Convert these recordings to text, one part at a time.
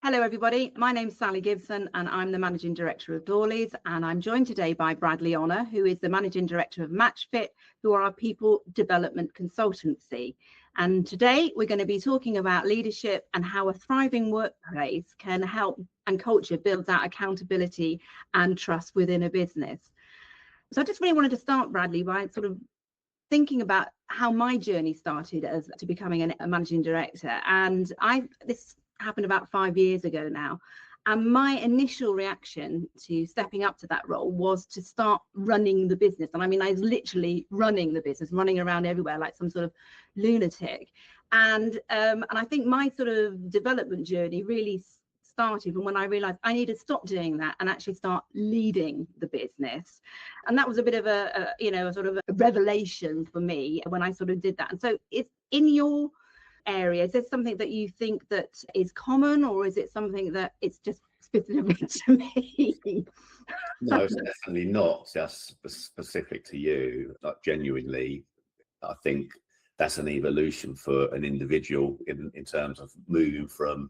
Hello, everybody. My name's Sally Gibson, and I'm the Managing Director of Dawley's. And I'm joined today by Bradley Honnor, who is the Managing Director of MatchFit, who are our people development consultancy. And today we're going to be talking about leadership and how a thriving workplace can help and culture builds out accountability and trust within a business. So I just really wanted to start, Bradley, by sort of thinking about how my journey started as to becoming a managing director. And this happened about 5 years ago now. And my initial reaction to stepping up to that role was to start running the business. And I mean, I was literally running the business, running around everywhere like some sort of lunatic. And I think my sort of development journey really started from when I realized I need to stop doing that and actually start leading the business. And that was a bit of a sort of a revelation for me when I sort of did that. And so it's in your area, is there something that you think that is common, or is it something that it's just specific to me? No, it's definitely not just specific to you. Like, genuinely, I think that's an evolution for an individual in terms of moving from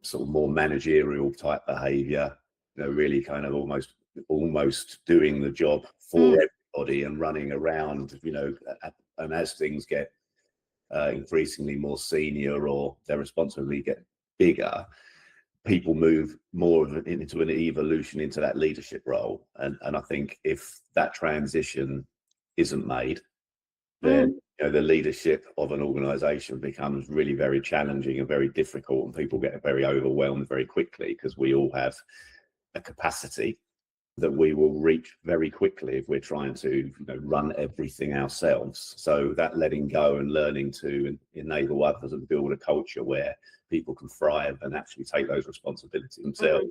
sort of more managerial type behavior, really kind of almost doing the job for everybody and running around, and as things get increasingly more senior or their responsibility get bigger, people move more into an evolution into that leadership role. And I think if that transition isn't made, then the leadership of an organization becomes really very challenging and very difficult, and people get very overwhelmed very quickly, because we all have a capacity that we will reach very quickly if we're trying to run everything ourselves. So that letting go and learning to enable others and build a culture where people can thrive and actually take those responsibilities themselves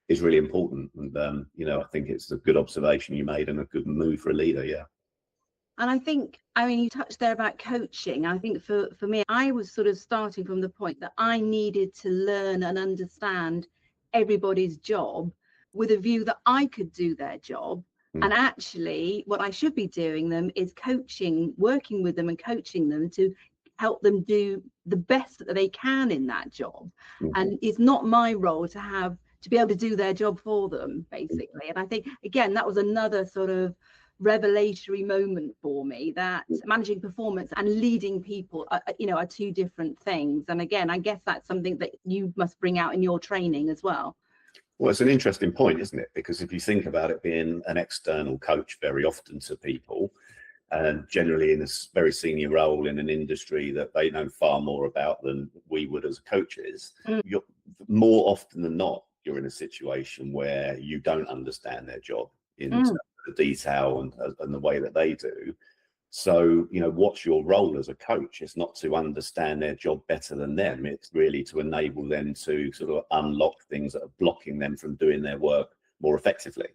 is really important. And I think it's a good observation you made and a good move for a leader. Yeah. And I think, you touched there about coaching. I think for me, I was sort of starting from the point that I needed to learn and understand everybody's job with a view that I could do their job. And actually, what I should be doing them is working with them and coaching them to help them do the best that they can in that job. And it's not my role to be able to do their job for them, basically. And I think, again, that was another sort of revelatory moment for me, that managing performance and leading people are two different things. And again, I guess that's something that you must bring out in your training as well. Well, it's an interesting point, isn't it? Because if you think about it being an external coach very often to people, and generally in a very senior role in an industry that they know far more about than we would as coaches, you're more often than not, you're in a situation where you don't understand their job in terms of the detail and the way that they do. So, what's your role as a coach? It's not to understand their job better than them. It's really to enable them to sort of unlock things that are blocking them from doing their work more effectively.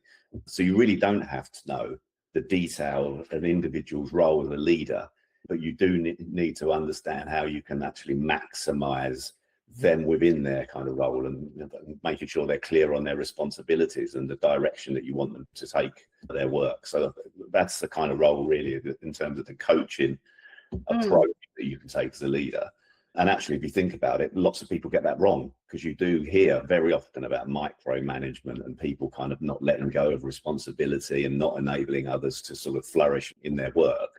So you really don't have to know the detail of an individual's role as a leader, but you do need to understand how you can actually maximize them within their kind of role, and making sure they're clear on their responsibilities and the direction that you want them to take their work. So that's the kind of role really in terms of the coaching approach that you can take as a leader. And actually, if you think about it, lots of people get that wrong, because you do hear very often about micromanagement and people kind of not letting go of responsibility and not enabling others to sort of flourish in their work.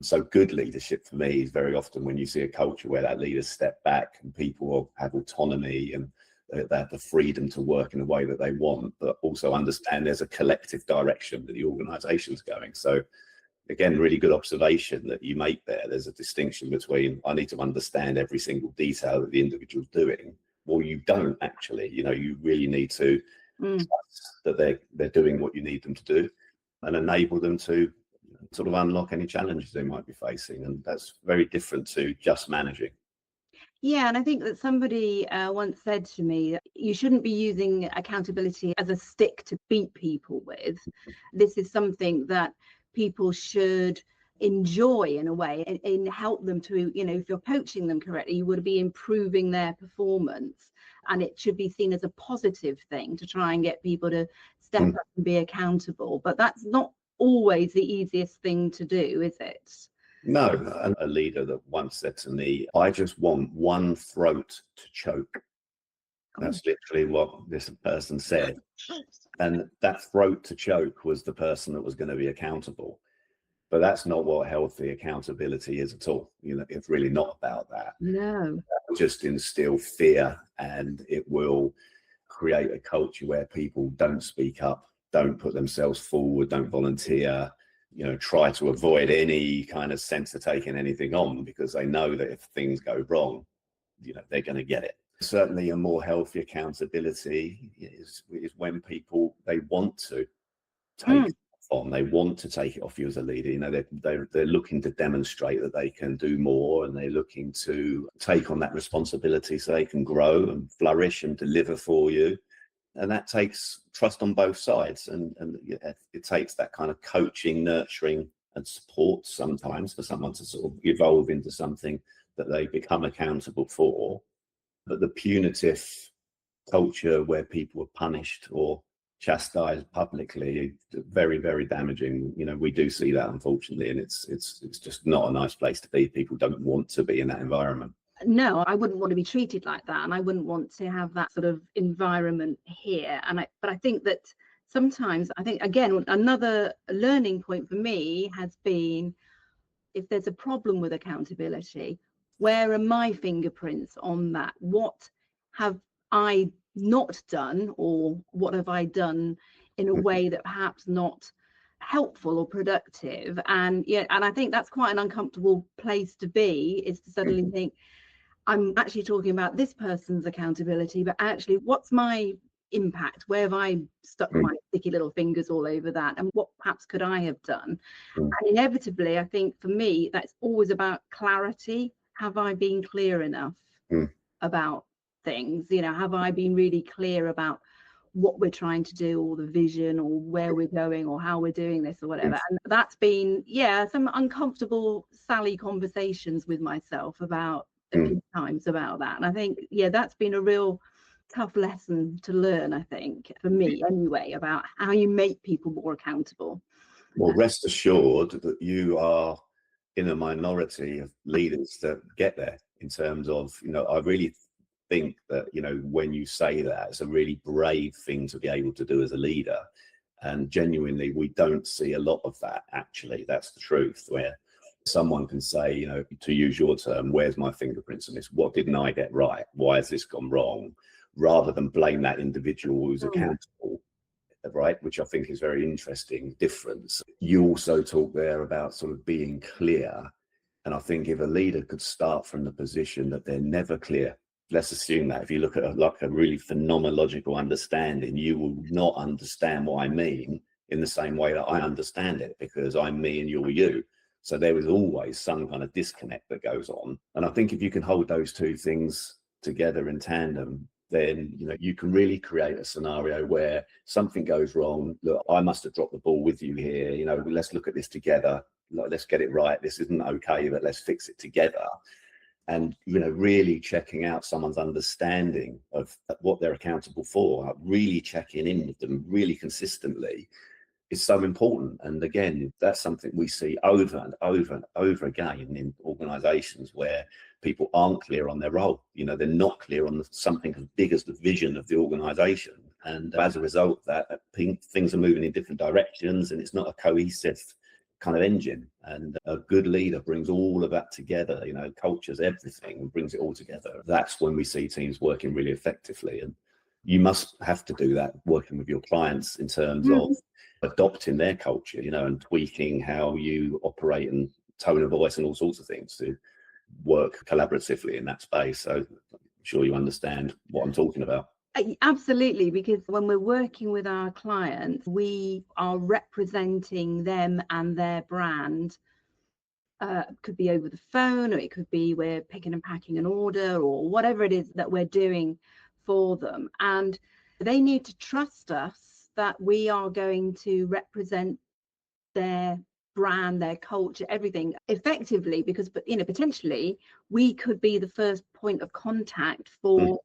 So good leadership for me is very often when you see a culture where that leaders step back and people have autonomy and they have the freedom to work in the way that they want, but also understand there's a collective direction that the organization's going. So again, really good observation that you make there. There's a distinction between, I need to understand every single detail that the individual's doing. Well, you don't actually, you really need to trust that they're doing what you need them to do and enable them to sort of unlock any challenges they might be facing. And that's very different to just managing. Yeah, and I think that somebody once said to me, you shouldn't be using accountability as a stick to beat people with. This is something that people should enjoy in a way, and help them to, if you're coaching them correctly, you would be improving their performance. And it should be seen as a positive thing to try and get people to step up and be accountable. But that's not always the easiest thing to do, is it? No. And a leader that once said to me, I just want one throat to choke. That's literally what this person said. And that throat to choke was the person that was going to be accountable. But that's not what healthy accountability is at all. It's really not about that. No. That will just instill fear, and it will create a culture where people don't speak up, don't put themselves forward, don't volunteer, try to avoid any kind of sense of taking anything on, because they know that if things go wrong, they're going to get it. Certainly a more healthy accountability is when people, they want to take it on, they want to take it off you as a leader. They're looking to demonstrate that they can do more, and they're looking to take on that responsibility so they can grow and flourish and deliver for you. And that takes trust on both sides, and it takes that kind of coaching, nurturing and support sometimes for someone to sort of evolve into something that they become accountable for. But the punitive culture where people are punished or chastised publicly, very, very damaging. We do see that, unfortunately, and it's just not a nice place to be. People don't want to be in that environment. No, I wouldn't want to be treated like that, and I wouldn't want to have that sort of environment here. But I think that sometimes, again, another learning point for me has been, if there's a problem with accountability, where are my fingerprints on that? What have I not done, or what have I done in a way that perhaps not helpful or productive? And I think that's quite an uncomfortable place to be, is to suddenly think, I'm actually talking about this person's accountability, but actually what's my impact? Where have I stuck my sticky little fingers all over that? And what perhaps could I have done? And inevitably, I think for me, that's always about clarity. Have I been clear enough about things? Have I been really clear about what we're trying to do, or the vision, or where we're going, or how we're doing this, or whatever? And that's been, some uncomfortable Sally conversations with myself about a few times about that. And I think, that's been a real tough lesson to learn, I think, for me anyway, about how you make people more accountable. Well, rest assured that you are in a minority of leaders that get there, in terms of, I really think that, when you say that, it's a really brave thing to be able to do as a leader. And genuinely, we don't see a lot of that, actually. That's the truth, where someone can say, to use your term, where's my fingerprints on this? What didn't I get right? Why has this gone wrong? Rather than blame that individual who's accountable, right? Which I think is very interesting difference. You also talk there about sort of being clear. And I think if a leader could start from the position that they're never clear, let's assume that if you look at a really phenomenological understanding, you will not understand what I mean in the same way that I understand it, because I'm me and you're you. So there is always some kind of disconnect that goes on. And I think if you can hold those two things together in tandem, then you can really create a scenario where something goes wrong. Look, I must have dropped the ball with you here. Let's look at this together. Let's get it right. This isn't okay, but let's fix it together. And really checking out someone's understanding of what they're accountable for, really checking in with them really consistently, is so important. And again, that's something we see over and over and over again in organizations where people aren't clear on their role. They're not clear on something as big as the vision of the organization. And as a result of that, things are moving in different directions, and it's not a cohesive kind of engine. And a good leader brings all of that together, cultures, everything, and brings it all together. That's when we see teams working really effectively. And you must have to do that working with your clients in terms of adopting their culture, and tweaking how you operate and tone of voice and all sorts of things to work collaboratively in that space. So I'm sure you understand what I'm talking about. Absolutely, because when we're working with our clients, we are representing them and their brand. Could be over the phone, or it could be we're picking and packing an order, or whatever it is that we're doing for them. And they need to trust us that we are going to represent their brand, their culture, everything effectively, because potentially we could be the first point of contact for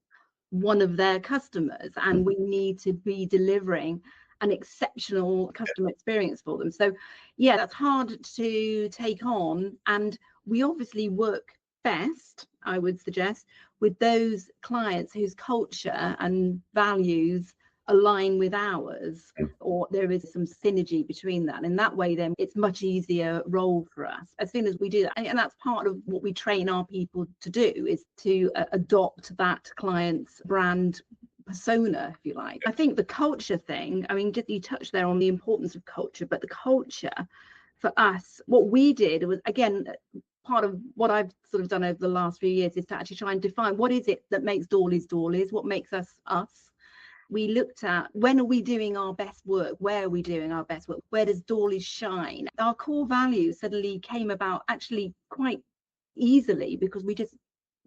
one of their customers, and we need to be delivering an exceptional customer experience for them. So that's hard to take on, and we obviously work best, I would suggest, with those clients whose culture and values align with ours, or there is some synergy between that. And that way, then it's much easier role for us as soon as we do that. And that's part of what we train our people to do, is to adopt that client's brand persona, if you like. I think the culture thing, I mean, just you touched there on the importance of culture, but the culture for us, what we did was, again, part of what I've sort of done over the last few years is to actually try and define what is it that makes Dawley's Dawley's, what makes us us. We looked at, when are we doing our best work? Where are we doing our best work? Where does Dawley's shine? Our core values suddenly came about actually quite easily, because we just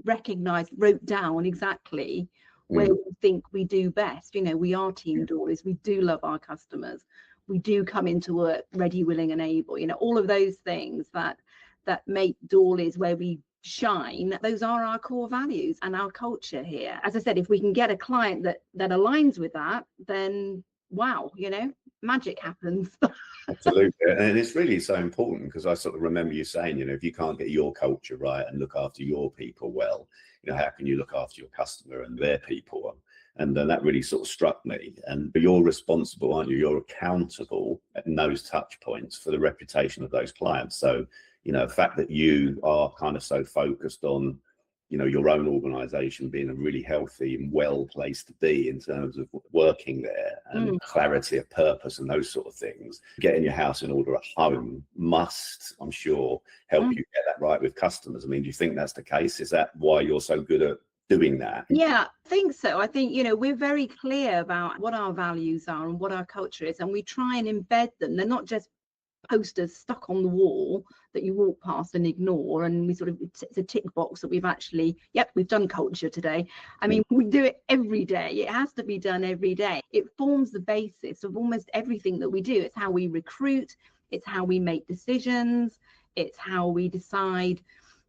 wrote down exactly where we think we do best. You know, we are Team Dawley's. We do love our customers. We do come into work ready, willing and able. You know, all of those things that make Dawley's where we shine, those are our core values and our culture here. As I said, if we can get a client that aligns with that, then wow, you know, magic happens. Absolutely. And it's really so important, because I sort of remember you saying, you know, if you can't get your culture right and look after your people well, you know, how can you look after your customer and their people? And then that really sort of struck me. And you're responsible, aren't you? You're accountable at those touch points for the reputation of those clients. So, you know, the fact that you are kind of so focused on, you know, your own organization being a really healthy and well place to be in terms of working there, and clarity of purpose and those sort of things. Getting your house in order at home must, I'm sure, help you get that right with customers. I mean, do you think that's the case? Is that why you're so good at doing that? Yeah, I think so. I think, you know, we're very clear about what our values are and what our culture is, and we try and embed them. They're not just posters stuck on the wall that you walk past and ignore, and we sort of, it's a tick box that we've actually, yep, we've done culture today. I mean, we do it every day. It has to be done every day. It forms the basis of almost everything that we do. It's how we recruit, it's how we make decisions, it's how we decide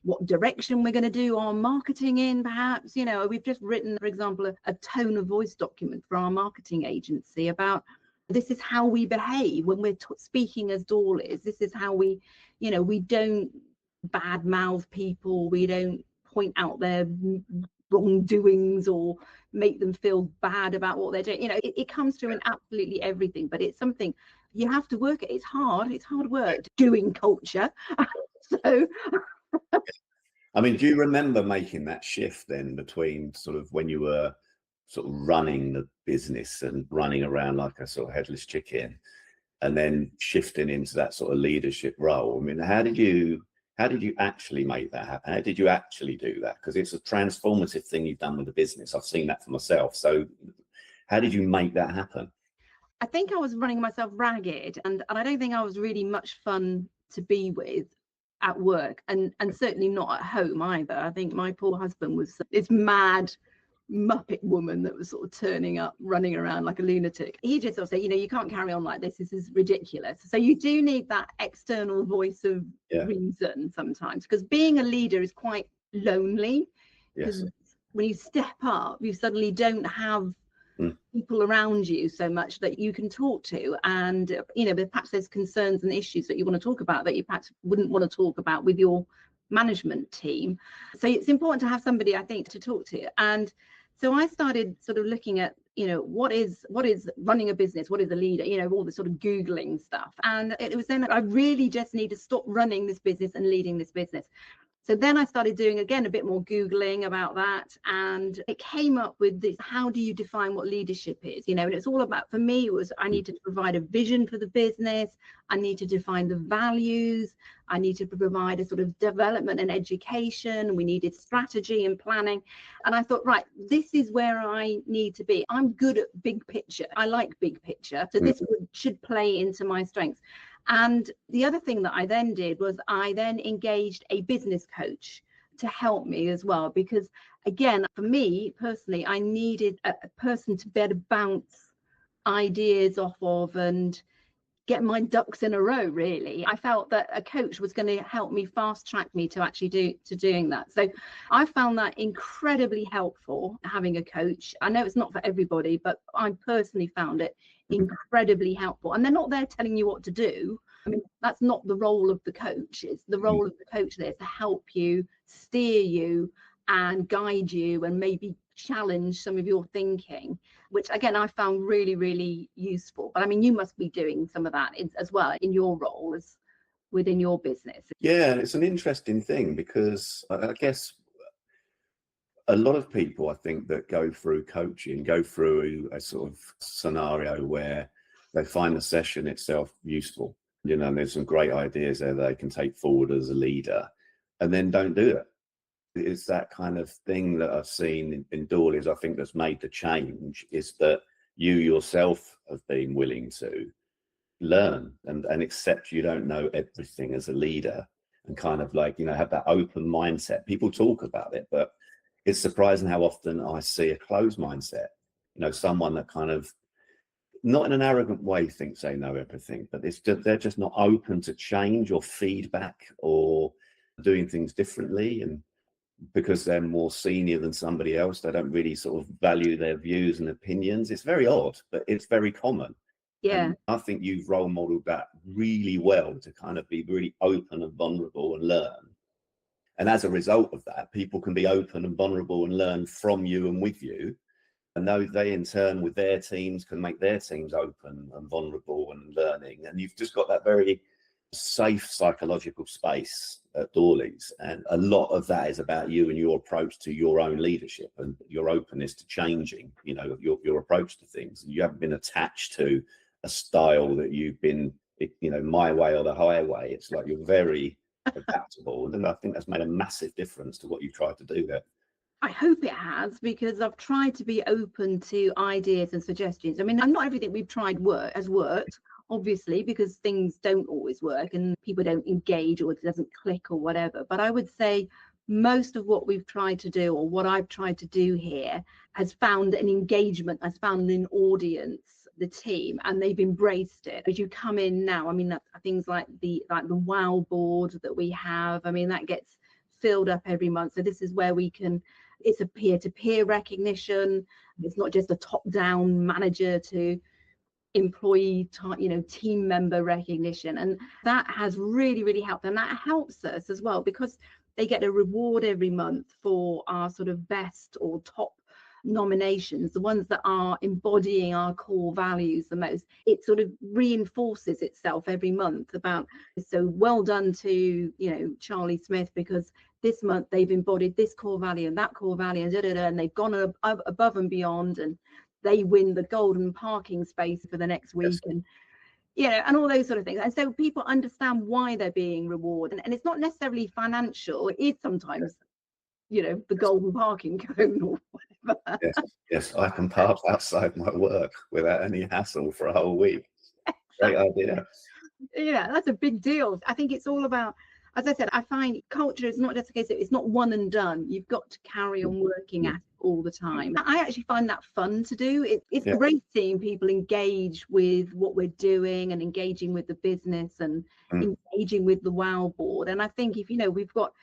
what direction we're going to do our marketing in. Perhaps, you know, we've just written, for example, a tone of voice document for our marketing agency about, this is how we behave when we're speaking as Dawley's. This is how we, you know, we don't badmouth people. We don't point out their wrongdoings or make them feel bad about what they're doing. You know, it comes through in absolutely everything, but it's something you have to work at. It's hard work doing culture. So I mean, do you remember making that shift then between sort of when you were sort of running the business and running around like a sort of headless chicken, and then shifting into that sort of leadership role? I mean, how did you actually make that happen? How did you actually do that? Because it's a transformative thing you've done with the business. I've seen that for myself. So how did you make that happen? I think I was running myself ragged, and I don't think I was really much fun to be with at work, and certainly not at home either. I think my poor husband was this mad Muppet woman that was sort of turning up, running around like a lunatic. He just sort of said, you know, you can't carry on like this. This is ridiculous. So you do need that external voice of reason sometimes, because being a leader is quite lonely. Because when you step up, you suddenly don't have people around you so much that you can talk to, and you know, but perhaps there's concerns and issues that you want to talk about that you perhaps wouldn't want to talk about with your management team. So it's important to have somebody, I think, to talk to. And so I started sort of looking at, you know, what is running a business, what is a leader, you know, all the sort of Googling stuff. And it was then I really just need to stop running this business and leading this business. So then I started doing, again, a bit more Googling about that. And it came up with this, how do you define what leadership is? You know, and it's all about, for me, it was, I need to provide a vision for the business. I need to define the values. I need to provide a sort of development and education. We needed strategy and planning. And I thought, right, this is where I need to be. I'm good at big picture. I like big picture. So this should play into my strengths. And the other thing that I then did was I then engaged a business coach to help me as well, because again, for me personally, I needed a person to be able to bounce ideas off of and get my ducks in a row, really. I felt that a coach was going to help me fast track me to actually doing that. So I found that incredibly helpful, having a coach. I know it's not for everybody, but I personally found it incredibly helpful. And they're not there telling you what to do, I mean, that's not the role of the coach. It's the role of the coach there to help you, steer you and guide you and maybe challenge some of your thinking, which again, I found really, really useful. But I mean, you must be doing some of that as well in your role as within your business. Yeah, and it's an interesting thing because I guess a lot of people, I think, that go through coaching go through a sort of scenario where they find the session itself useful. And there's some great ideas there they can take forward as a leader, and then don't do it. It's that kind of thing that I've seen in Dawley's, I think, that's made the change, is that you yourself have been willing to learn and accept you don't know everything as a leader, and kind of like, have that open mindset. People talk about it, but it's surprising how often I see a closed mindset, someone that kind of, not in an arrogant way, thinks they know everything, but they're just not open to change or feedback or doing things differently. And because they're more senior than somebody else, they don't really sort of value their views and opinions. It's very odd, but it's very common. Yeah. And I think you've role modeled that really well, to kind of be really open and vulnerable and learn. And as a result of that, people can be open and vulnerable and learn from you and with you. And they in turn with their teams can make their teams open and vulnerable and learning. And you've just got that very safe psychological space at Dawley's. And a lot of that is about you and your approach to your own leadership and your openness to changing, your approach to things. And you haven't been attached to a style that you've been, my way or the highway. It's like you're very adaptable. And I think that's made a massive difference to what you've tried to do there. I hope it has, because I've tried to be open to ideas and suggestions. I mean, not everything we've tried has worked, obviously, because things don't always work and people don't engage or it doesn't click or whatever. But I would say most of what we've tried to do, or what I've tried to do here, has found an engagement, has found an audience, the team, and they've embraced it. As you come in now, I mean, things like the wow board that we have, I mean, that gets filled up every month. So this is where it's a peer-to-peer recognition. It's not just a top-down manager to employee, team member recognition. And that has really, really helped. And that helps us as well, because they get a reward every month for our sort of best or top nominations, the ones that are embodying our core values the most. It sort of reinforces itself every month about, so well done to Charlie Smith, because this month they've embodied this core value and that core value, and they've gone above and beyond, and they win the golden parking space for the next week. Yes. And all those sort of things. And so people understand why they're being rewarded, and it's not necessarily financial. It is sometimes the golden parking cone or whatever. Yes, I can park outside my work without any hassle for a whole week. Great idea. Yeah, that's a big deal. I think it's all about, as I said, I find culture is not just a case of, it's not one and done. You've got to carry on working at it all the time. I actually find that fun to do. It's great seeing people engage with what we're doing and engaging with the business and engaging with the wow board. And I think if we've got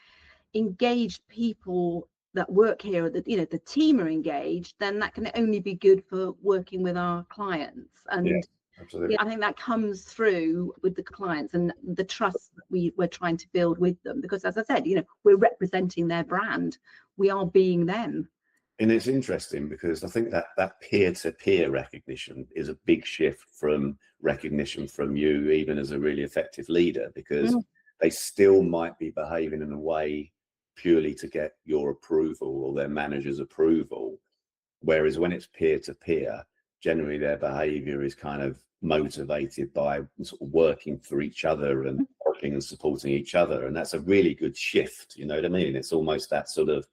engaged people that work here, that the team are engaged, then that can only be good for working with our clients. And absolutely. I think that comes through with the clients and the trust that we're trying to build with them, because as I said, we're representing their brand, we are being them. And it's interesting because I think that peer-to-peer recognition is a big shift from recognition from you, even as a really effective leader, because they still might be behaving in a way purely to get your approval or their manager's approval. Whereas when it's peer-to-peer, generally their behavior is kind of motivated by sort of working for each other and helping and supporting each other. And that's a really good shift. You know what I mean? It's almost that sort of,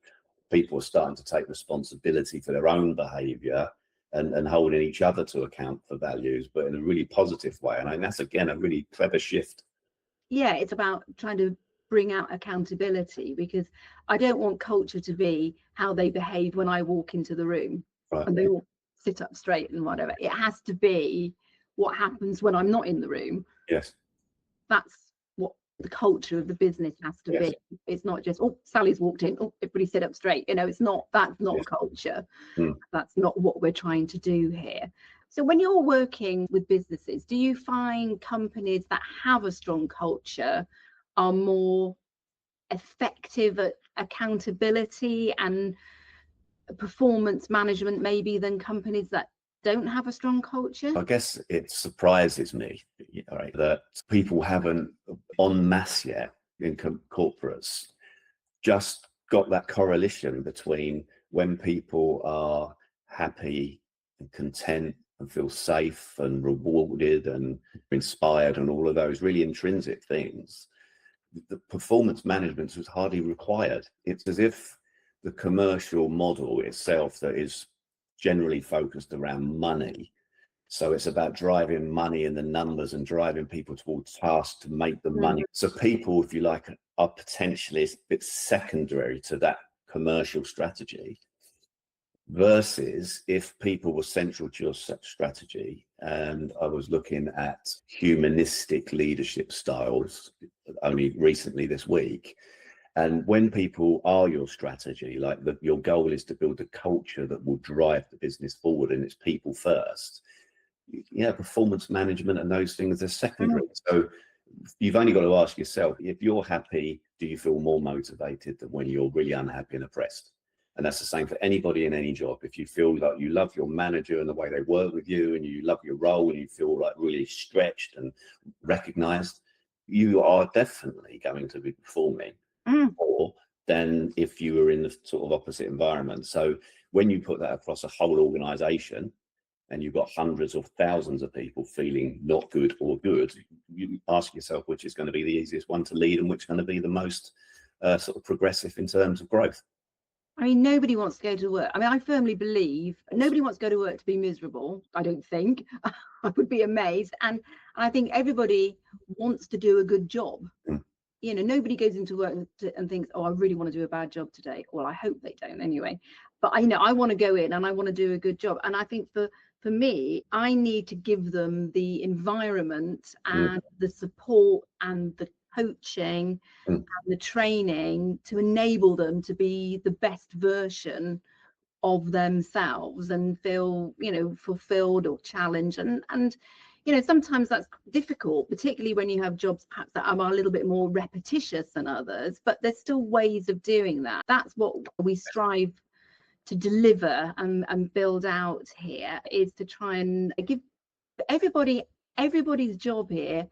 people are starting to take responsibility for their own behavior and holding each other to account for values, but in a really positive way. And I think that's, again, a really clever shift. Yeah, it's about trying to bring out accountability, because I don't want culture to be how they behave when I walk into the room and they all sit up straight and whatever. It has to be what happens when I'm not in the room. Yes. That's what the culture of the business has to be. It's not just, Sally's walked in, everybody sit up straight. It's not, that's not culture. That's not what we're trying to do here. So when you're working with businesses, do you find companies that have a strong culture are more effective at accountability and performance management maybe than companies that don't have a strong culture? I guess it surprises me, right, that people haven't en masse yet in corporates just got that correlation between when people are happy and content and feel safe and rewarded and inspired and all of those really intrinsic things, the performance management was hardly required. It's as if the commercial model itself that is generally focused around money. So it's about driving money and the numbers and driving people towards tasks to make the money. So people, if you like, are potentially a bit secondary to that commercial strategy. Versus if people were central to your strategy, and I was looking at humanistic leadership styles only recently this week, and when people are your strategy, like your goal is to build a culture that will drive the business forward and it's people first, performance management and those things are secondary. So you've only got to ask yourself, if you're happy, do you feel more motivated than when you're really unhappy and oppressed? And that's the same for anybody in any job. If you feel like you love your manager and the way they work with you, and you love your role and you feel like really stretched and recognized, you are definitely going to be performing more than if you were in the sort of opposite environment. So when you put that across a whole organization and you've got hundreds of thousands of people feeling not good or good, you ask yourself which is going to be the easiest one to lead and which is going to be the most sort of progressive in terms of growth. I mean, nobody wants to go to work. I mean, I firmly believe nobody wants to go to work to be miserable. I don't think. I would be amazed. And I think everybody wants to do a good job. Nobody goes into work and thinks, oh, I really want to do a bad job today. Well, I hope they don't anyway. But I want to go in and I want to do a good job. And I think for me, I need to give them the environment and the support and the coaching and the training to enable them to be the best version of themselves and feel fulfilled or challenged, and sometimes that's difficult, particularly when you have jobs perhaps that are a little bit more repetitious than others, but there's still ways of doing that. That's what we strive to deliver and build out here, is to try and give everybody's job here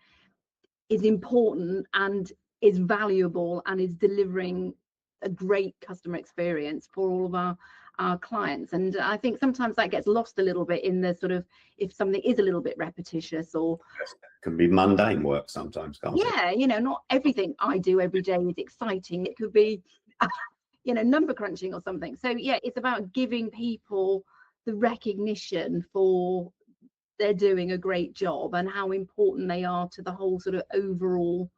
is important and is valuable and is delivering a great customer experience for all of our clients. And I think sometimes that gets lost a little bit in the sort of, if something is a little bit repetitious or can be mundane work sometimes, can't it? Not everything I do every day is exciting. It could be number crunching or something. So it's about giving people the recognition for they're doing a great job and how important they are to the whole sort of overall,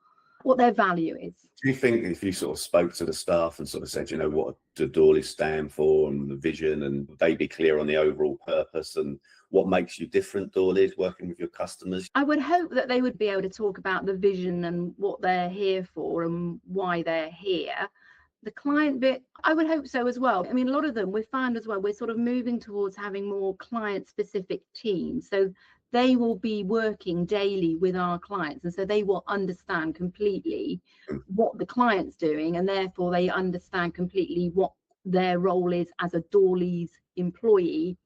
what their value is. Do you think if you sort of spoke to the staff and sort of said, what do Dawley's stand for and the vision, and they be clear on the overall purpose and what makes you different, Dawley's, working with your customers? I would hope that they would be able to talk about the vision and what they're here for and why they're here. The client bit, I would hope so as well. I mean, a lot of them, we've found as well, we're sort of moving towards having more client-specific teams. So they will be working daily with our clients, and so they will understand completely what the client's doing, and therefore they understand completely what their role is as a Dawley's employee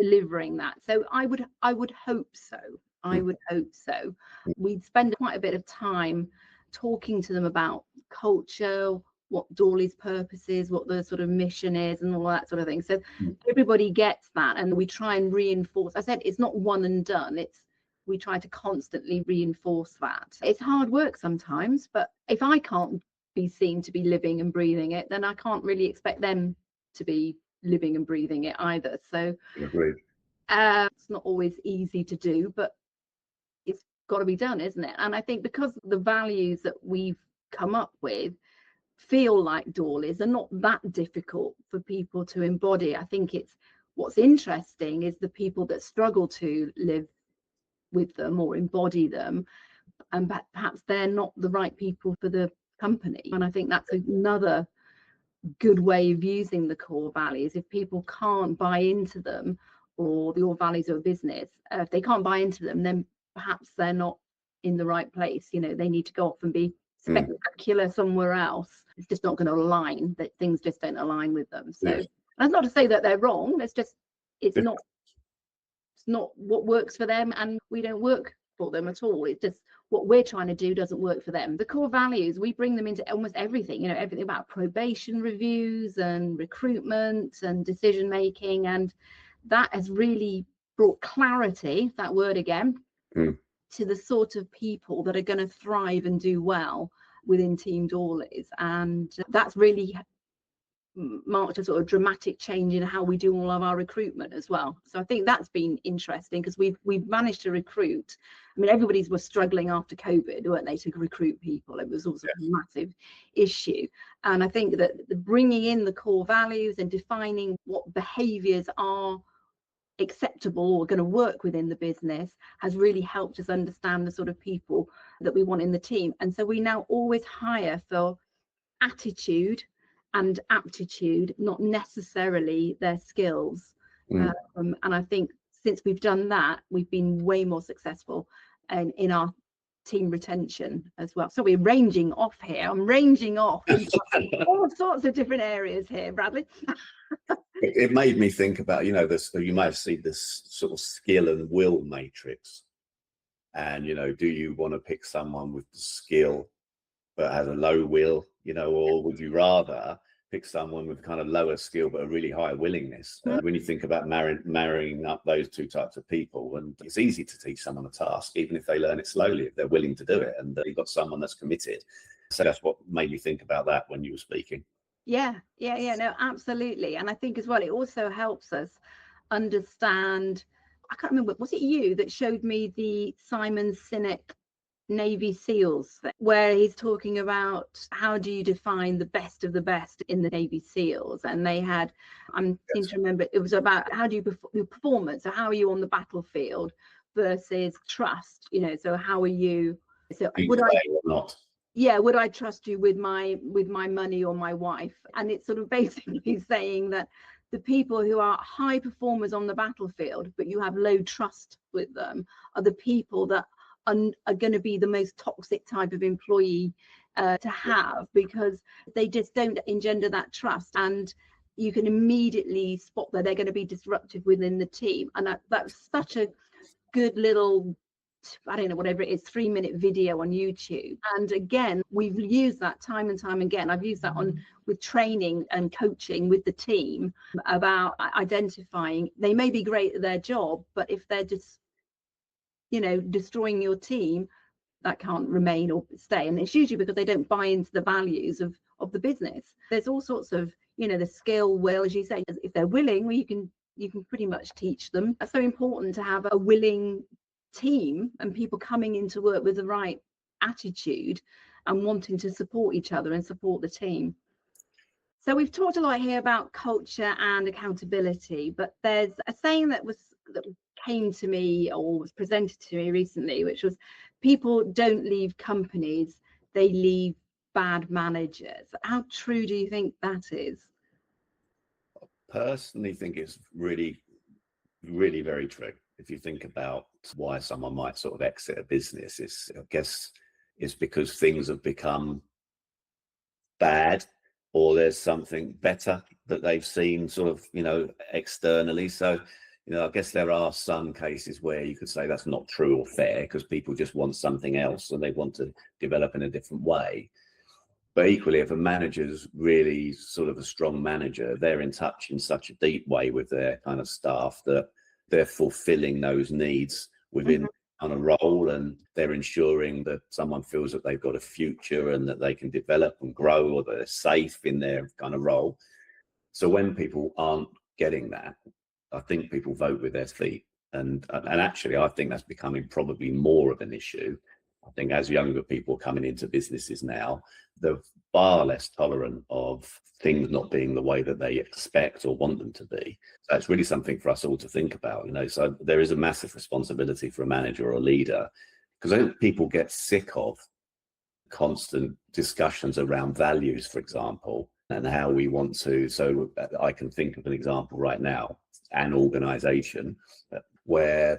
delivering that. So I would hope so. I would hope so. We'd spend quite a bit of time talking to them about culture, what Dawley's purpose is, what the sort of mission is, and all that sort of thing. So everybody gets that, and we try and reinforce. I said it's not one and done. We try to constantly reinforce that. It's hard work sometimes, but if I can't be seen to be living and breathing it, then I can't really expect them to be living and breathing it either. So agreed. It's not always easy to do, but it's got to be done, isn't it? And I think because the values that we've come up with feel like Dawley's are not that difficult for people to embody. I think it's what's interesting is the people that struggle to live with them or embody them, and perhaps they're not the right people for the company. And I think that's another good way of using the core values. If people can't buy into them or the core values of a business, if they can't buy into them, then perhaps they're not in the right place. You know, they need to go off and be spectacular somewhere else. It's just not going to align, that things just don't align with them. So that's not to say that they're wrong. It's not what works for them, and we don't work for them at all. It's just what we're trying to do doesn't work for them. The core values, we bring them into almost everything, you know, everything about probation reviews and recruitment and decision making, and that has really brought clarity, that word again, to the sort of people that are going to thrive and do well within Team Dawley's. And that's really marked a sort of dramatic change in how we do all of our recruitment as well. So I think that's been interesting, because we've managed to recruit. I mean, everybody was struggling after COVID, weren't they, to recruit people. It was also a massive issue. And I think that the bringing in the core values and defining what behaviours are acceptable or going to work within the business has really helped us understand the sort of people that we want in the team. And so we now always hire for attitude and aptitude, not necessarily their skills. And I think since we've done that, we've been way more successful in our team retention as well. So we're ranging off here. I'm ranging off all sorts of different areas here, Bradley. It made me think about, you know, this, you might have seen this sort of skill and will matrix. And, you know, do you want to pick someone with the skill but has a low will, you know, or would you rather pick someone with kind of lower skill but a really high willingness? When you think about marrying up those two types of people, and it's easy to teach someone a task, even if they learn it slowly, if they're willing to do it, and you've got someone that's committed. So that's what made me think about that when you were speaking. Yeah, no, absolutely. And I think as well, it also helps us understand, I can't remember, was it you that showed me the Simon Sinek Navy SEALs, where he's talking about how do you define the best of the best in the Navy SEALs? And they had, I seem to remember, it was about how do you your performance, so how are you on the battlefield versus trust, you know, so how are you, so would I or not? Yeah, would I trust you with my money or my wife? And it's sort of basically saying that the people who are high performers on the battlefield, but you have low trust with them, are the people that are going to be the most toxic type of employee to have, because they just don't engender that trust, and you can immediately spot that they're going to be disruptive within the team. And that's such a good little, I don't know, whatever it is, 3-minute video on YouTube. And again, we've used that time and time again. I've used that with training and coaching with the team about identifying, they may be great at their job, but if they're just, you know, destroying your team, that can't remain or stay. And it's usually because they don't buy into the values of the business. There's all sorts of, you know, the skill, will, as you say, if they're willing, well, you can pretty much teach them. It's so important to have a willing team and people coming into work with the right attitude and wanting to support each other and support the team. So we've talked a lot here about culture and accountability, but there's a saying that came to me or was presented to me recently, which was, people don't leave companies, they leave bad managers. How true do you think that is? I personally think it's really, really very true. If you think about why someone might sort of exit a business, I guess it's because things have become bad, or there's something better that they've seen sort of, you know, externally. So, you know, I guess there are some cases where you could say that's not true or fair, because people just want something else and they want to develop in a different way. But equally, if a manager's really sort of a strong manager, they're in touch in such a deep way with their kind of staff that they're fulfilling those needs within on a role, and they're ensuring that someone feels that they've got a future and that they can develop and grow, or that they're safe in their kind of role. So when people aren't getting that, I think people vote with their feet. And actually, I think that's becoming probably more of an issue. I think as younger people coming into businesses now, they're far less tolerant of things not being the way that they expect or want them to be. So it's really something for us all to think about, you know. So there is a massive responsibility for a manager or a leader, because I think people get sick of constant discussions around values, for example, and how we want to. So I can think of an example right now, an organization where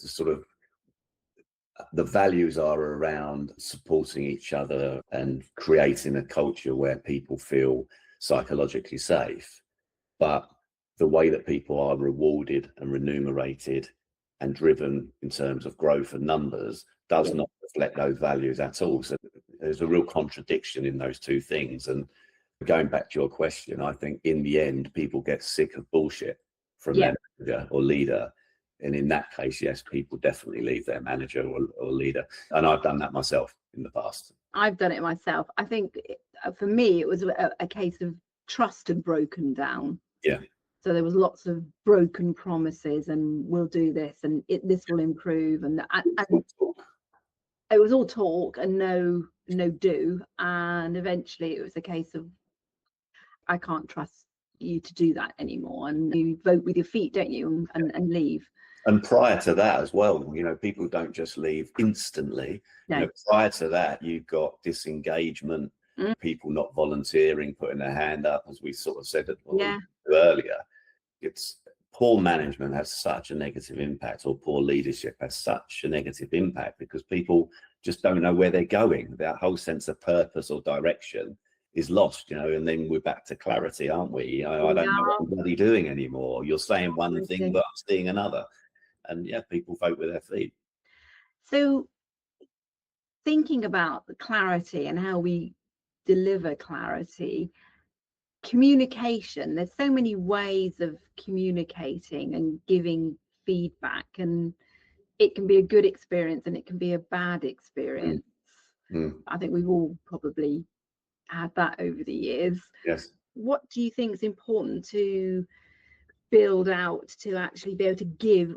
the values are around supporting each other and creating a culture where people feel psychologically safe. But the way that people are rewarded and remunerated and driven in terms of growth and numbers does not reflect those values at all. So there's a real contradiction in those two things. And going back to your question, I think in the end, people get sick of bullshit from their manager or leader. And in that case, yes, people definitely leave their manager or leader. And I've done that myself in the past. I've done it myself. I think for me, it was a case of trust had broken down. Yeah. So there was lots of broken promises, and we'll do this, and this will improve, and it was all talk and no do. And eventually, it was a case of, I can't trust you to do that anymore, and you vote with your feet, don't you, and leave. And prior to that as well, people don't just leave instantly. No. Prior to that, you've got disengagement, people not volunteering, putting their hand up, as we sort of said earlier. It's poor management has such a negative impact, or poor leadership has such a negative impact, because people just don't know where they're going. That whole sense of purpose or direction is lost, and then we're back to clarity, aren't we? I don't know what I'm bloody doing anymore. You're saying one thing, but I'm seeing another. And people vote with their feet. So thinking about the clarity and how we deliver clarity, communication, there's so many ways of communicating and giving feedback, and it can be a good experience and it can be a bad experience. I think we've all probably had that over the years. Yes. What do you think is important to build out to actually be able to give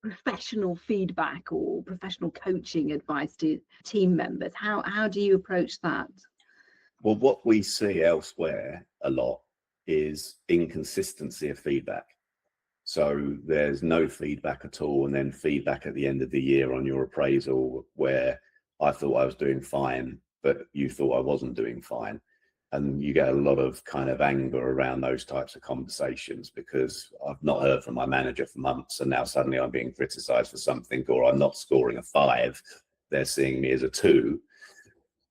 professional feedback or professional coaching advice to team members? How do you approach that? Well, what we see elsewhere a lot is inconsistency of feedback. So there's no feedback at all, and then feedback at the end of the year on your appraisal where I thought I was doing fine, but you thought I wasn't doing fine. And you get a lot of kind of anger around those types of conversations, because I've not heard from my manager for months, and now suddenly I'm being criticized for something, or I'm not scoring a 5. They're seeing me as a 2.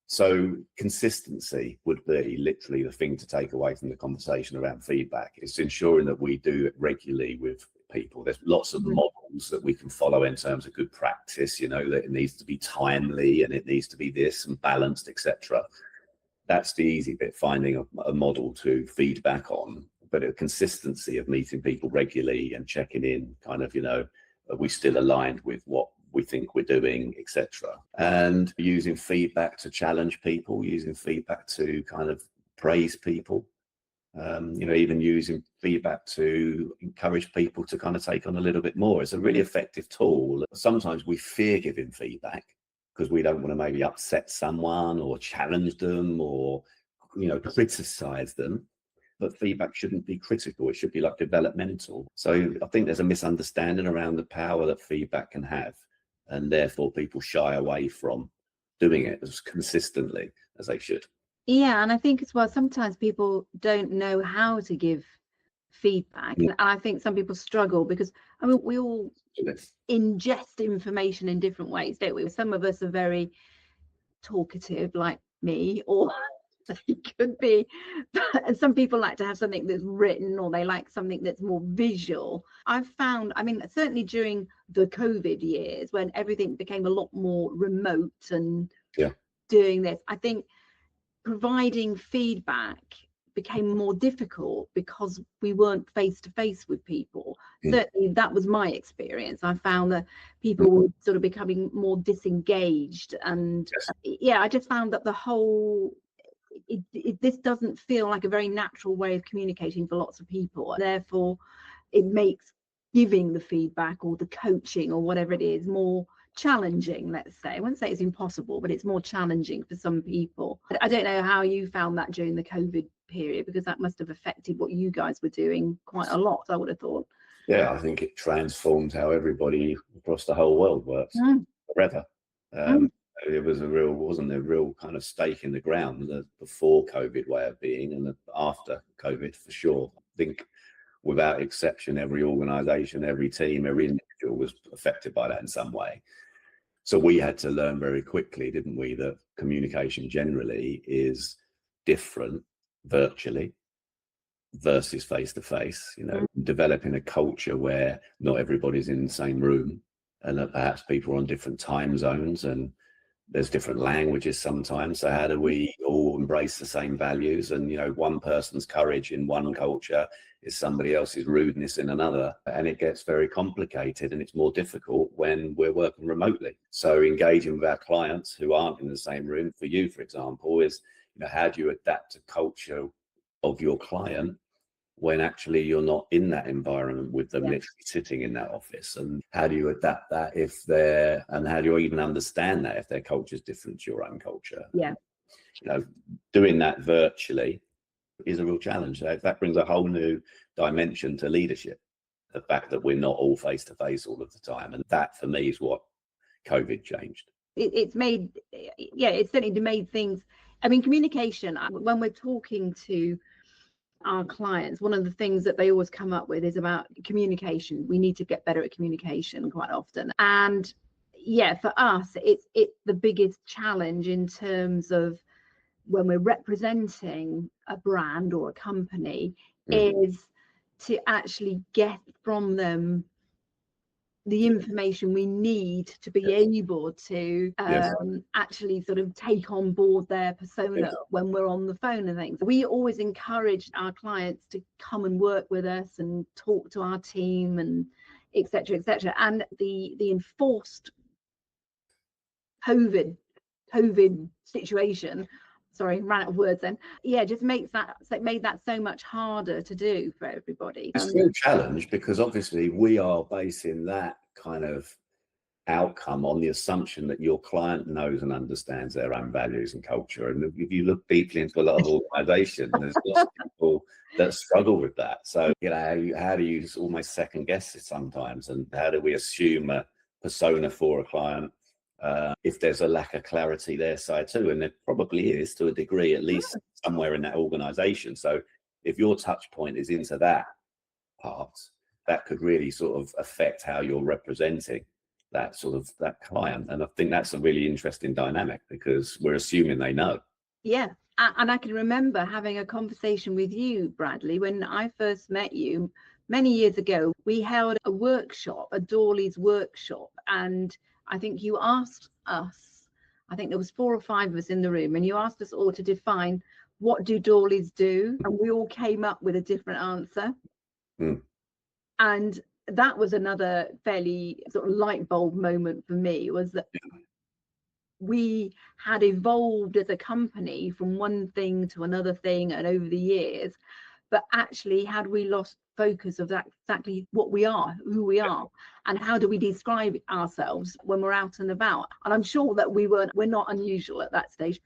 So consistency would be literally the thing to take away from the conversation around feedback. It's ensuring that we do it regularly with people. There's lots of models that we can follow in terms of good practice, that it needs to be timely and it needs to be this and balanced, etc. That's the easy bit, finding a model to feed back on. But a consistency of meeting people regularly and checking in, kind of, are we still aligned with what we think we're doing, etc. And using feedback to challenge people, using feedback to kind of praise people, even using feedback to encourage people to kind of take on a little bit more. It's a really effective tool. Sometimes we fear giving feedback because we don't want to maybe upset someone or challenge them or, criticize them. But feedback shouldn't be critical. It should be like developmental. So I think there's a misunderstanding around the power that feedback can have. And therefore people shy away from doing it as consistently as they should. Yeah, and I think as well, sometimes people don't know how to give feedback. And I think some people struggle because, we all ingest information in different ways, don't we? Some of us are very talkative, like me, or they could be, and some people like to have something that's written, or they like something that's more visual. I've found, certainly during the COVID years when everything became a lot more remote and doing this, I think providing feedback became more difficult because we weren't face to face with people. Certainly that was my experience. I found that people were sort of becoming more disengaged, and I just found that the whole this doesn't feel like a very natural way of communicating for lots of people. Therefore, it makes giving the feedback or the coaching or whatever it is more challenging, let's say. I wouldn't say it's impossible, but it's more challenging for some people. I don't know how you found that during the COVID period, because that must have affected what you guys were doing quite a lot, I would have thought. Yeah, I think it transformed how everybody across the whole world works forever. It was wasn't a real kind of stake in the ground, the before COVID way of being and the after COVID for sure. I think without exception, every organization, every team, every individual was affected by that in some way. So we had to learn very quickly, didn't we, that communication generally is different virtually versus face to face, developing a culture where not everybody's in the same room and that perhaps people are on different time zones and there's different languages sometimes. So how do we all embrace the same values? And, one person's courage in one culture is somebody else's rudeness in another. And it gets very complicated and it's more difficult when we're working remotely. So engaging with our clients who aren't in the same room, for you, for example, is, how do you adapt the culture of your client when actually you're not in that environment with them, literally sitting in that office? And how do you adapt that and how do you even understand that if their culture is different to your own culture? Yeah. Doing that virtually is a real challenge. That brings a whole new dimension to leadership, the fact that we're not all face to face all of the time. And that for me is what COVID changed. It's certainly made things, communication, when we're talking to our clients, one of the things that they always come up with is about communication. We need to get better at communication quite often. And for us, it's the biggest challenge in terms of when we're representing a brand or a company, is to actually get from them the information we need to be able to actually sort of take on board their persona when we're on the phone and things. We always encourage our clients to come and work with us and talk to our team and etc. And the enforced COVID situation, sorry, ran out of words then, just made that so much harder to do for everybody. It's a real challenge because obviously we are basing that kind of outcome on the assumption that your client knows and understands their own values and culture. And if you look deeply into a lot of organizations, there's lots of people that struggle with that. So, how do you almost second guess it sometimes? And how do we assume a persona for a client if there's a lack of clarity their side too? And there probably is, to a degree, at least somewhere in that organization. So if your touch point is into that part, that could really sort of affect how you're representing that client. And I think that's a really interesting dynamic because we're assuming they know. Yeah. And I can remember having a conversation with you, Bradley, when I first met you many years ago. We held a workshop, a Dawley's workshop, and I think you asked us, I think there was 4 or 5 of us in the room, and you asked us all to define what do Dawley's do, and we all came up with a different answer. And that was another fairly sort of light bulb moment for me, was that we had evolved as a company from one thing to another thing and over the years, but actually had we lost focus of that exactly what we are, who we are, and how do we describe ourselves when we're out and about? And I'm sure that we're not unusual at that stage.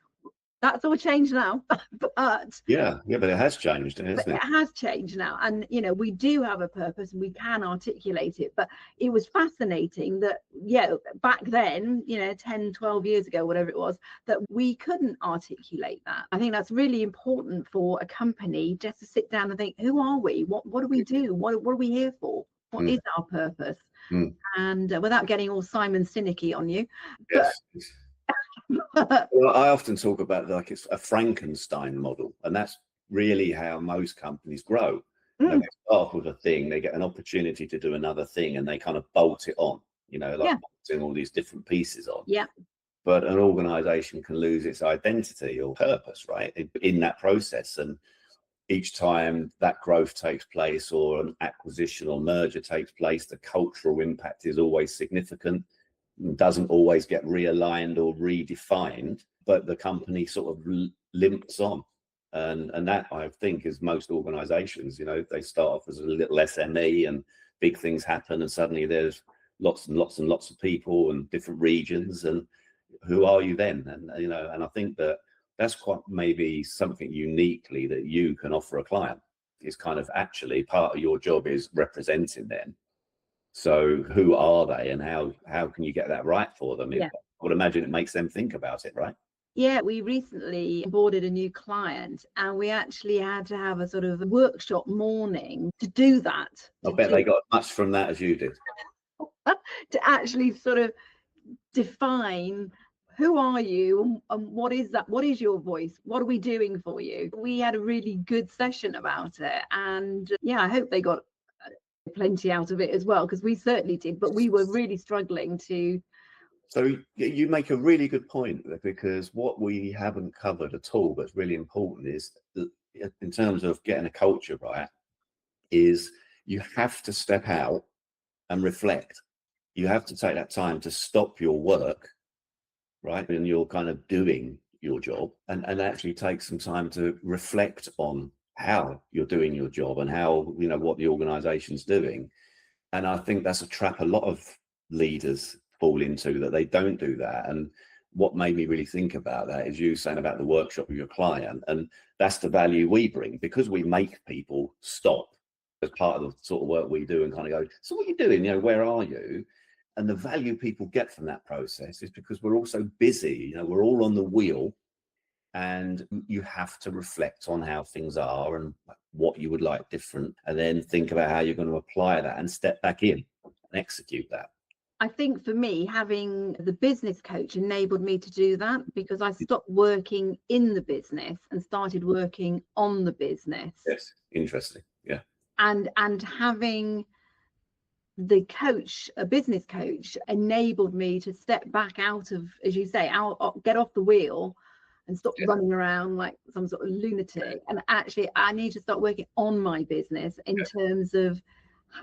That's all changed now, but but it has changed, hasn't it? It has changed now, and we do have a purpose and we can articulate it. But it was fascinating that back then, 10, 12 years ago, whatever it was, that we couldn't articulate that. I think that's really important for a company, just to sit down and think, who are we, what do we do, what are we here for, what is our purpose? And without getting all Simon Sinek-y on you, well, I often talk about it's a Frankenstein model, and that's really how most companies grow. They start off with a thing, they get an opportunity to do another thing, and they kind of bolt it on, bolting all these different pieces on. But an organization can lose its identity or purpose, right, in that process. And each time that growth takes place or an acquisition or merger takes place, the cultural impact is always significant. Doesn't always get realigned or redefined, but the company sort of limps on. And that, I think, is most organizations, they start off as a little SME and big things happen and suddenly there's lots and lots and lots of people and different regions, and who are you then? And and I think that's quite maybe something uniquely that you can offer a client, is kind of actually part of your job is representing them. So who are they, and how can you get that right for them? would imagine it makes them think about it, right? Yeah, we recently boarded a new client and we actually had to have a sort of workshop morning to do that. I bet they got as much from that as you did. To actually sort of define who are you and what is that, what is your voice, what are we doing for you. We had a really good session about it, and yeah, I hope they got plenty out of it as well, because we certainly did, but we were really struggling to. So you make a really good point, because what we haven't covered at all that's really important is that in terms of getting a culture right, is you have to step out and reflect. You have to take that time to stop your work, right? And you're kind of doing your job, and actually take some time to reflect on how you're doing your job and how, you know, what the organization's doing. And I think that's a trap a lot of leaders fall into, that they don't do that. And what made me really think about that is you saying about the workshop with your client, and that's the value we bring, because we make people stop as part of the sort of work we do and kind of go, so what are you doing? You know, where are you? And the value people get from that process is because we're all so busy, you know, we're all on the wheel, and you have to reflect on how things are and what you would like different, and then think about how you're going to apply that and step back in and execute that. I think for me, having the business coach enabled me to do that, because I stopped working in the business and started working on the business. Yes, interesting. Yeah. And having the coach, a business coach, enabled me to step back out of, as you say, get off the wheel and stop running around like some sort of lunatic. And actually, I need to start working on my business in terms of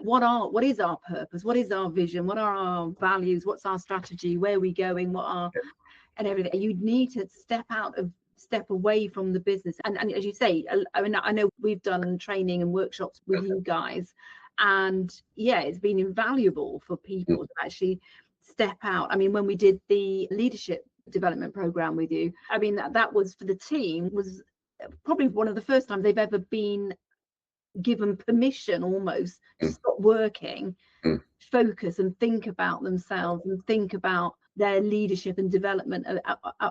what is our purpose, what is our vision, what are our values, what's our strategy, where are we going, what are and everything. You need to step away from the business. And as you say, I mean, I know we've done training and workshops with you guys, and yeah, it's been invaluable for people to actually step out. I mean, when we did the leadership development program with you, I mean, that was for the team, was probably one of the first times they've ever been given permission almost to stop working, focus and think about themselves and think about their leadership and development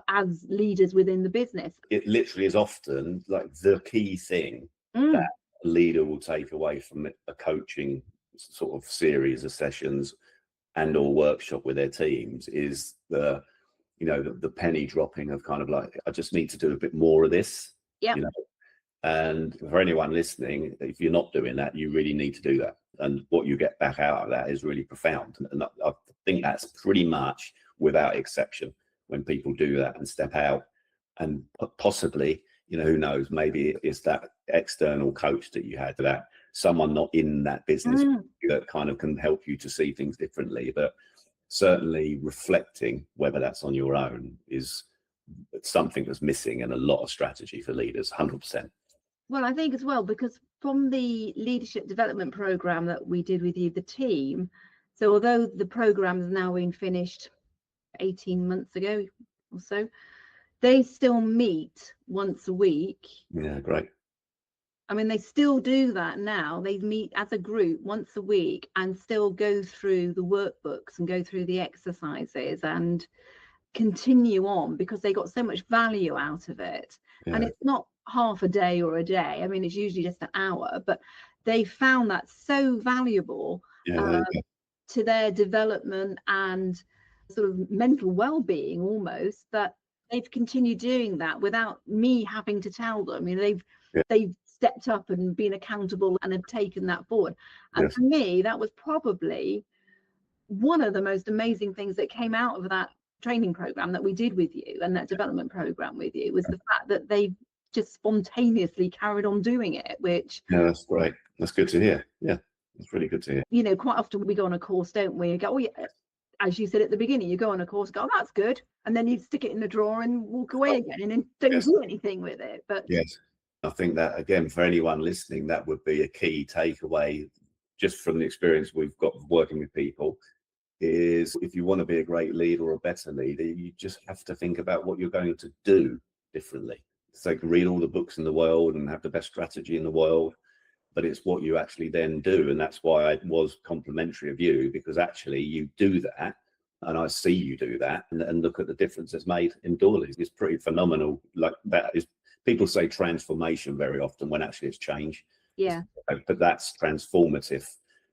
as leaders within the business. It literally is often like the key thing that a leader will take away from a coaching sort of series of sessions and or workshop with their teams, is the, you know, the penny dropping of kind of like, I just need to do a bit more of this. Yeah. You know? And for anyone listening, if you're not doing that, you really need to do that. And what you get back out of that is really profound. And I think that's pretty much without exception when people do that and step out, and possibly, you know, who knows, maybe it's that external coach that you had, that someone not in that business that kind of can help you to see things differently. But certainly reflecting, whether that's on your own, is something that's missing in a lot of strategy for leaders, 100%. Well, I think as well, because from the leadership development program that we did with you, the team, so although the program has now been finished 18 months ago or so, they still meet once a week. Yeah, great. I mean, they still do that now. They meet as a group once a week and still go through the workbooks and go through the exercises and continue on, because they got so much value out of it. And it's not half a day or a day. I mean, it's usually just an hour, but they found that so valuable to their development and sort of mental well-being almost, that they've continued doing that without me having to tell them. You know, they've stepped up and been accountable and have taken that forward. And for me, that was probably one of the most amazing things that came out of that training program that we did with you, and that development program with you, was the fact that they just spontaneously carried on doing it, which that's great. That's good to hear. Yeah, it's really good to hear. You know, quite often we go on a course, don't we? You go, oh yeah, as you said at the beginning, you go on a course, go, oh, that's good, and then you stick it in the drawer and walk away again, and then don't do anything with it. But yes, I think that, again, for anyone listening, that would be a key takeaway just from the experience we've got working with people, is if you want to be a great leader or a better leader, you just have to think about what you're going to do differently. So you can read all the books in the world and have the best strategy in the world, but it's what you actually then do. And that's why I was complimentary of you, because actually you do that And I see you do that, and look at the difference it's made in Dawley's. It's pretty phenomenal. Like that is, people say transformation very often when actually it's change. Yeah. But that's transformative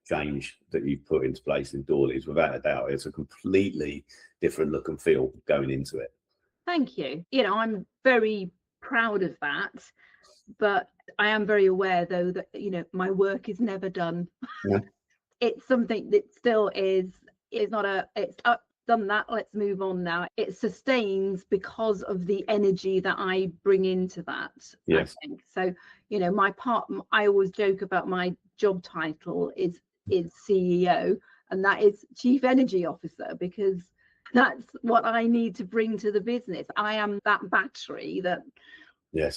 change that you've put into place in Dawley's, without a doubt. It's a completely different look and feel going into it. Thank you. I'm very proud of that, but I am very aware though that my work is never done. Yeah. It's something that still is not it's up, done that, let's move on now. It sustains because of the energy that I bring into that. Yes. I think so. I always joke about my job title is CEO, and that is Chief Energy Officer, because that's what I need to bring to the business. I am that battery that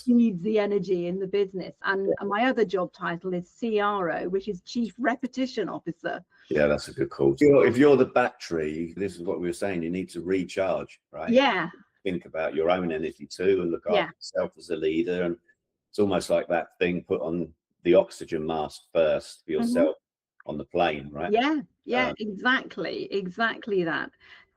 needs the energy in the business. And my other job title is CRO, which is Chief Repetition Officer. Yeah, that's a good call. If you're the battery, this is what we were saying, you need to recharge, right? Yeah. Think about your own energy too, and look after yourself as a leader. And it's almost like that thing, put on the oxygen mask first for yourself on the plane, right? Yeah, exactly that.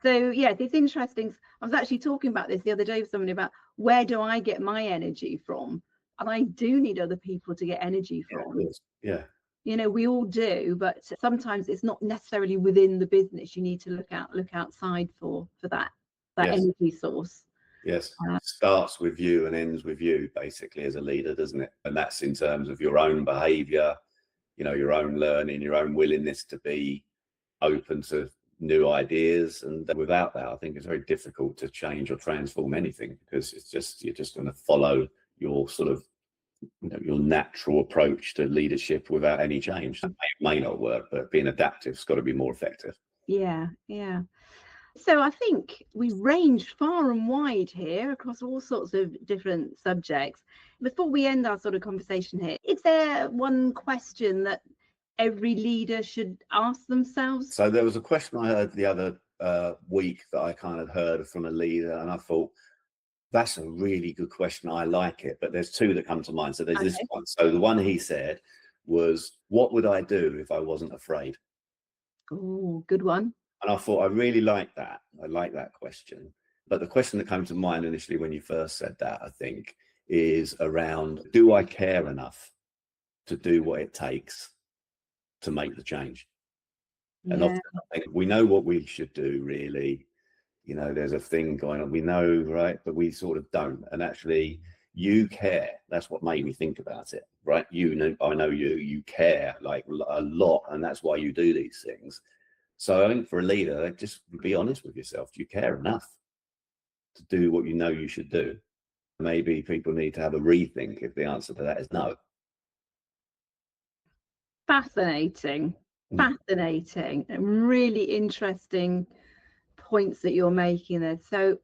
So yes, it's interesting. I was actually talking about this the other day with somebody about where do I get my energy from, and I do need other people to get energy from. Yeah. We all do, but sometimes it's not necessarily within the business. You need to look outside for that energy source. Yes, starts with you and ends with you, basically, as a leader, doesn't it? And that's in terms of your own behaviour, your own learning, your own willingness to be open to new ideas. And without that, I think it's very difficult to change or transform anything, because you're just going to follow your sort of your natural approach to leadership without any change. It may not work, but being adaptive has got to be more effective. Yeah. So I think we range far and wide here across all sorts of different subjects. Before we end our sort of conversation here, is there one question that every leader should ask themselves? So there was a question I heard the other week that I kind of heard from a leader, and I thought, that's a really good question. I like it, but there's two that come to mind. So there's this one. So the one he said was, what would I do if I wasn't afraid? Oh, good one. And I thought, I really like that. I like that question. But the question that came to mind initially when you first said that, I think, is around, do I care enough to do what it takes to make the change? And often I think we know what we should do, really. There's a thing going on, we know, right? But we sort of don't. And actually, you care. That's what made me think about it, right? I know you care like a lot, and that's why you do these things. So I think for a leader, just be honest with yourself. Do you care enough to do what you know you should do? Maybe people need to have a rethink if the answer to that is no. Fascinating, and really interesting points that you're making there. So,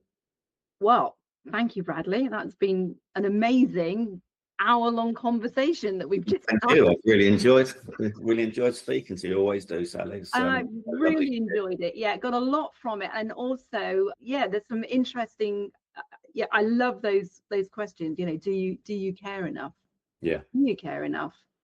well, thank you, Bradley. That's been an amazing hour-long conversation that we've just Thank you. I've really enjoyed speaking to you. Always do, Sally. I really enjoyed it. Yeah, got a lot from it, and also, there's some interesting. I love those questions. Do you care enough? Yeah. Do you care enough?